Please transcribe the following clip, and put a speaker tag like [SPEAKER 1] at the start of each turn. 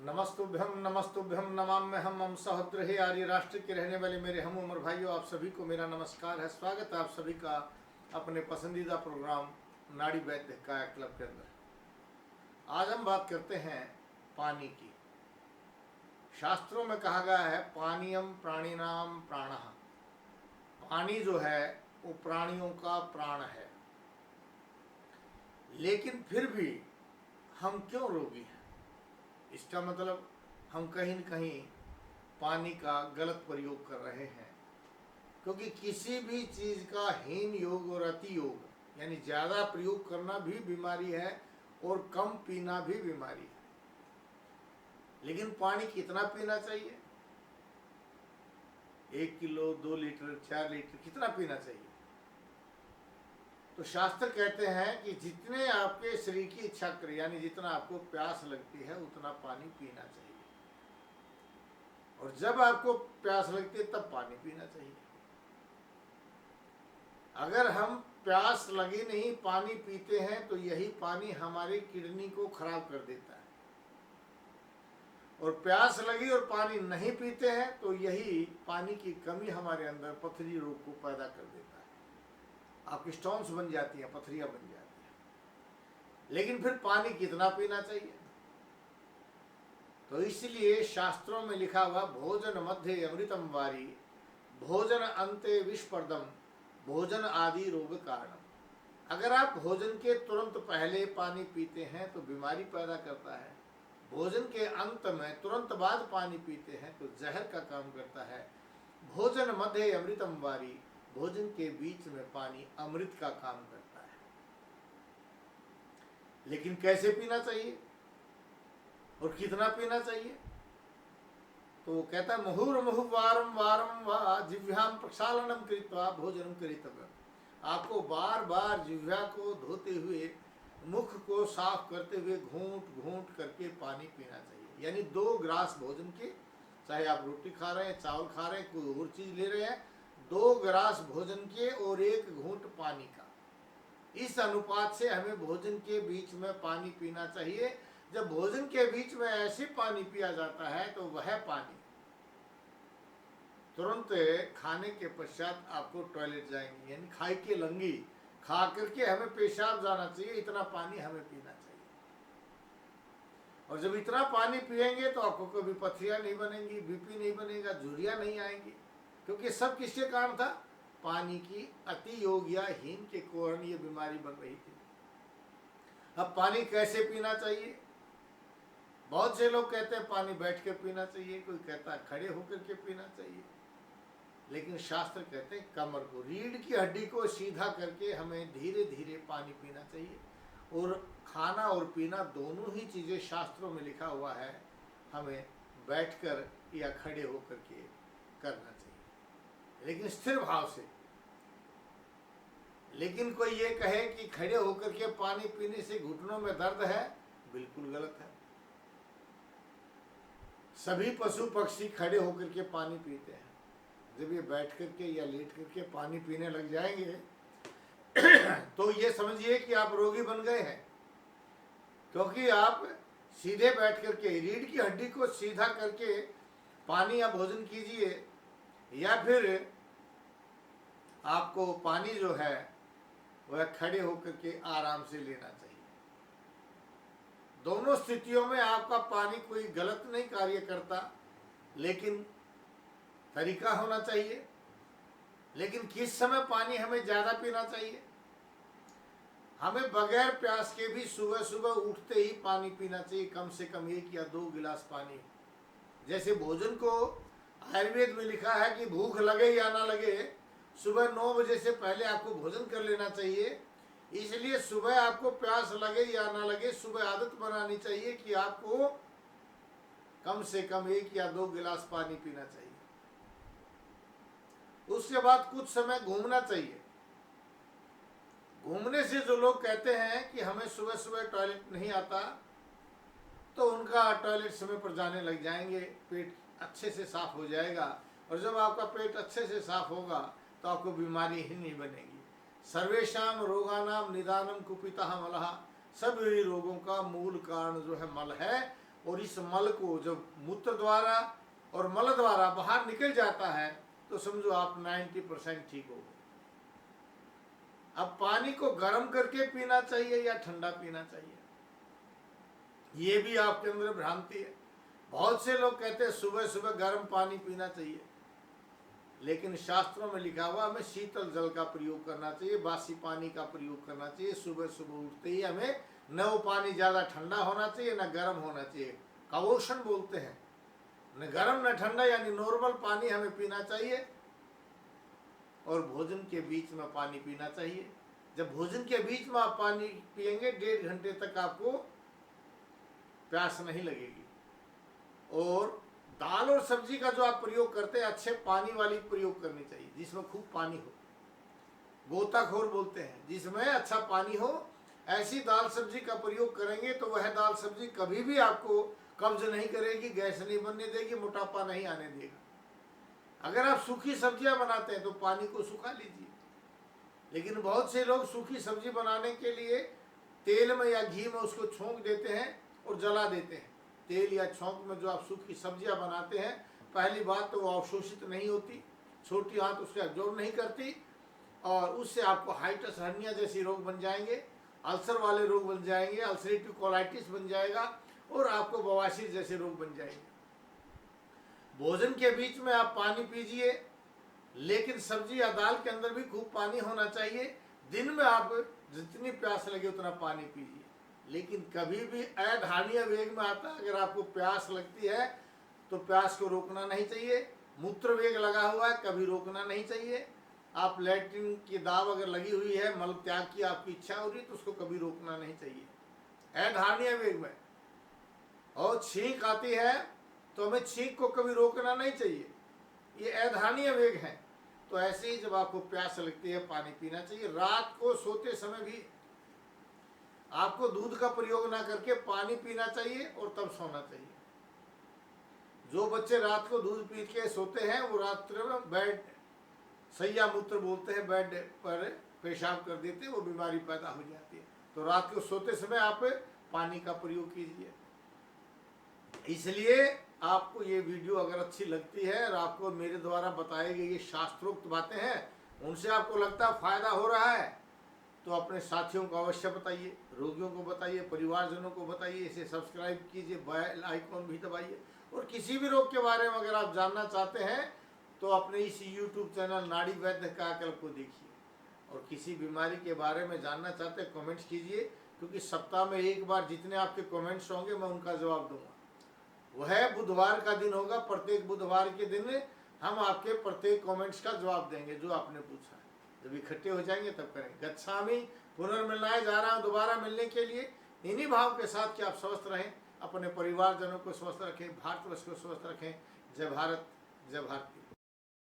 [SPEAKER 1] नमस्तुभ्यम नमाम्यहम्। हम सहोदर आर्य राष्ट्र के रहने वाले मेरे हम उम्र भाइयों, आप सभी को मेरा नमस्कार है। स्वागत है आप सभी का अपने पसंदीदा प्रोग्राम नाड़ी वैद्य काया क्लब के अंदर। आज हम बात करते हैं पानी की। शास्त्रों में कहा गया है पानीयम प्राणिनाम प्राणः। पानी जो है वो प्राणियों का प्राण है। लेकिन फिर भी हम क्यों रोगी हैं? इसका मतलब हम कहीं न कहीं पानी का गलत प्रयोग कर रहे हैं, क्योंकि किसी भी चीज़ का हीन योग और अति योग यानी ज़्यादा प्रयोग करना भी बीमारी है और कम पीना भी बीमारी है। लेकिन पानी कितना पीना चाहिए? 1 किलो, 2 लीटर, 4 लीटर कितना पीना चाहिए? तो शास्त्र कहते हैं कि जितने आपके शरीर की इच्छा करे, यानी जितना आपको प्यास लगती है उतना पानी पीना चाहिए। और जब आपको प्यास लगती है तब पानी पीना चाहिए। अगर हम प्यास लगी नहीं पानी पीते हैं तो यही पानी हमारी किडनी को खराब कर देता है, और प्यास लगी और पानी नहीं पीते हैं तो यही पानी की कमी हमारे अंदर पथरी रोग को पैदा कर देता है। आपकी स्टोन्स बन जाती हैं, पथरियां बन जाती हैं। लेकिन फिर पानी कितना पीना चाहिए? तो इसलिए शास्त्रों में लिखा हुआ भोजन मध्य अमृतम वारी, भोजन अंते विषप्रदम, भोजन आदि रोग कारणम। अगर आप भोजन के तुरंत पहले पानी पीते हैं तो बीमारी पैदा करता है। भोजन के अंत में तुरंत बाद पानी पीते हैं तो जहर का काम करता है। भोजन मध्य अमृतम वारी, भोजन के बीच में पानी अमृत का काम करता है। लेकिन कैसे पीना चाहिए और कितना पीना चाहिए? तो वो कहता है मुहुर्मुहु वारम वारम वा जिह्वाम प्रक्षालनम कृत्वा भोजनम करितव्यम। आपको बार बार जिह्वा को धोते हुए, मुख को साफ करते हुए घूंट घूंट करके पानी पीना चाहिए। यानी 2 ग्लास भोजन के, चाहे आप रोटी खा रहे हैं, चावल खा रहे हैं, कोई और चीज ले रहे हैं, 2 ग्लास भोजन के और 1 घूंट पानी का, इस अनुपात से हमें भोजन के बीच में पानी पीना चाहिए। जब भोजन के बीच में ऐसे पानी पिया जाता है तो वह पानी तुरंत खाने के पश्चात आपको टॉयलेट जाएंगे, यानी खाई के लंगी, खा करके हमें पेशाब जाना चाहिए, इतना पानी हमें पीना चाहिए। और जब इतना पानी पिएंगे तो आपको कभी पथरियां नहीं बनेंगी, बीपी नहीं बनेगा, झुर्रियां नहीं आएंगी, क्योंकि सब किसके कारण था? पानी की अति योग या हीन के कारण ये बीमारी बन रही थी। अब पानी कैसे पीना चाहिए? बहुत से लोग कहते हैं पानी बैठ कर पीना चाहिए, कोई कहता है खड़े होकर के पीना चाहिए। लेकिन शास्त्र कहते हैं कमर को, रीढ़ की हड्डी को सीधा करके हमें धीरे धीरे पानी पीना चाहिए। और खाना और पीना दोनों ही चीज़ें शास्त्रों में लिखा हुआ है, हमें बैठकर या खड़े होकर के करना चाहिए, लेकिन स्थिर भाव से। लेकिन कोई ये कहे कि खड़े होकर के पानी पीने से घुटनों में दर्द है, बिल्कुल गलत है। सभी पशु पक्षी खड़े होकर के पानी पीते हैं। जब ये बैठ करके या लेट करके पानी पीने लग जाएंगे तो ये समझिए कि आप रोगी बन गए हैं, क्योंकि आप सीधे बैठ करके रीढ़ की हड्डी को सीधा करके पानी या भोजन कीजिए, या फिर आपको पानी जो है वह खड़े होकर के आराम से लेना चाहिए। दोनों स्थितियों में आपका पानी कोई गलत नहीं कार्य करता, लेकिन तरीका होना चाहिए। लेकिन किस समय पानी हमें ज़्यादा पीना चाहिए? हमें बगैर प्यास के भी सुबह सुबह उठते ही पानी पीना चाहिए, कम से कम 1 या 2 गिलास पानी। जैसे भोजन को आयुर्वेद में लिखा है कि भूख लगे या ना लगे, सुबह 9 बजे से पहले आपको भोजन कर लेना चाहिए। इसलिए सुबह आपको प्यास लगे या ना लगे, सुबह आदत बनानी चाहिए कि आपको कम से कम 1 या 2 गिलास पानी पीना चाहिए। उसके बाद कुछ समय घूमना चाहिए। घूमने से जो लोग कहते हैं कि हमें सुबह सुबह टॉयलेट नहीं आता, तो उनका टॉयलेट समय पर जाने लग जाएंगे, पेट अच्छे से साफ हो जाएगा। और जब आपका पेट अच्छे से साफ होगा तो आपको बीमारी ही नहीं बनेगी। सर्वेशाम रोगानाम निदानम कुपिता मलः। सभी रोगों का मूल कारण जो है मल है, और इस मल को जब मूत्र द्वारा और मल द्वारा बाहर निकल जाता है तो समझो आप 90% ठीक हो गए। अब पानी को गर्म करके पीना चाहिए या ठंडा पीना चाहिए, ये भी आपके अंदर भ्रांति है। बहुत से लोग कहते हैं सुबह सुबह गर्म पानी पीना चाहिए, लेकिन शास्त्रों में लिखा हुआ हमें शीतल जल का प्रयोग करना चाहिए, बासी पानी का प्रयोग करना चाहिए। सुबह सुबह उठते ही हमें न वो पानी ज़्यादा ठंडा होना चाहिए न गर्म होना चाहिए, कवोशन बोलते हैं, न गर्म न ठंडा, यानी नॉर्मल पानी हमें पीना चाहिए। और भोजन के बीच में पानी पीना चाहिए। जब भोजन के बीच में आप पानी पिएंगे 1.5 घंटे तक आपको प्यास नहीं लगेगी। और दाल और सब्जी का जो आप प्रयोग करते हैं अच्छे पानी वाली प्रयोग करनी चाहिए, जिसमें खूब पानी हो, गोताखोर बोलते हैं, जिसमें अच्छा पानी हो। ऐसी दाल सब्जी का प्रयोग करेंगे तो वह दाल सब्जी कभी भी आपको कब्ज नहीं करेगी, गैस नहीं बनने देगी, मोटापा नहीं आने देगा। अगर आप सूखी सब्जियां बनाते हैं तो पानी को सुखा लीजिए, लेकिन बहुत से लोग सूखी सब्जी बनाने के लिए तेल में या घी में उसको छोंक देते हैं और जला देते हैं। तेल या छोंक में जो आप सूखी सब्जियां बनाते हैं, पहली बात तो वो अवशोषित नहीं होती, छोटी आंत उसका एब्जॉर्ब नहीं करती, और उससे आपको हाइटस हर्निया जैसे रोग बन जाएंगे, अल्सर वाले रोग बन जाएंगे, अल्सरेटिव कोलाइटिस बन जाएगा, और आपको बवासीर जैसे रोग बन जाएंगे। भोजन के बीच में आप पानी पीजिए, लेकिन सब्जी या दाल के अंदर भी खूब पानी होना चाहिए। दिन में आप जितनी प्यास लगे उतना पानी पीजिए, लेकिन कभी भी अधारणीय वेग में आता है। अगर आपको प्यास लगती है तो प्यास को रोकना नहीं चाहिए। मूत्र वेग लगा हुआ है, कभी रोकना नहीं चाहिए। आप लैट्रिन की दाव अगर लगी हुई है, मल त्याग की आपकी इच्छा हो रही है, तो उसको कभी रोकना नहीं चाहिए अधारणीय वेग में। और छींक आती है तो हमें छींक को कभी रोकना नहीं चाहिए, ये अधारणीय वेग है। तो ऐसे ही जब आपको प्यास लगती है पानी पीना चाहिए। रात को सोते समय भी आपको दूध का प्रयोग ना करके पानी पीना चाहिए और तब सोना चाहिए। जो बच्चे रात को दूध पी के सोते हैं वो रात्र में बेड सैया मूत्र बोलते हैं, बेड पर पेशाब कर देते हैं, वो बीमारी पैदा हो जाती है। तो रात को सोते समय आप पानी का प्रयोग कीजिए। इसलिए आपको ये वीडियो अगर अच्छी लगती है और आपको मेरे द्वारा बताए गए ये शास्त्रोक्त बातें हैं, उनसे आपको लगता है फायदा हो रहा है, तो अपने साथियों को अवश्य बताइए, रोगियों को बताइए, परिवारजनों को बताइए, इसे सब्सक्राइब कीजिए, बेल आइकॉन भी दबाइए। और किसी भी रोग के बारे में अगर आप जानना चाहते हैं तो अपने इस यूट्यूब चैनल नाड़ी वैद्य कायाकल्प को देखिए। और किसी बीमारी के बारे में जानना चाहते हैं कमेंट्स कीजिए, क्योंकि सप्ताह में एक बार जितने आपके कमेंट्स होंगे मैं उनका जवाब दूंगा। वह बुधवार का दिन होगा, प्रत्येक बुधवार के दिन हम आपके प्रत्येक कमेंट्स का जवाब देंगे जो आपने पूछा है। जब इकट्ठे हो जाएंगे तब करेंगे। गच्छामि पुनर्मिलनाय, जा रहा हूँ दोबारा मिलने के लिए, इन्हीं भाव के साथ कि आप स्वस्थ रहें, अपने परिवारजनों को स्वस्थ रखें, भारतवर्ष को स्वस्थ रखें। जय भारत, जय भारत।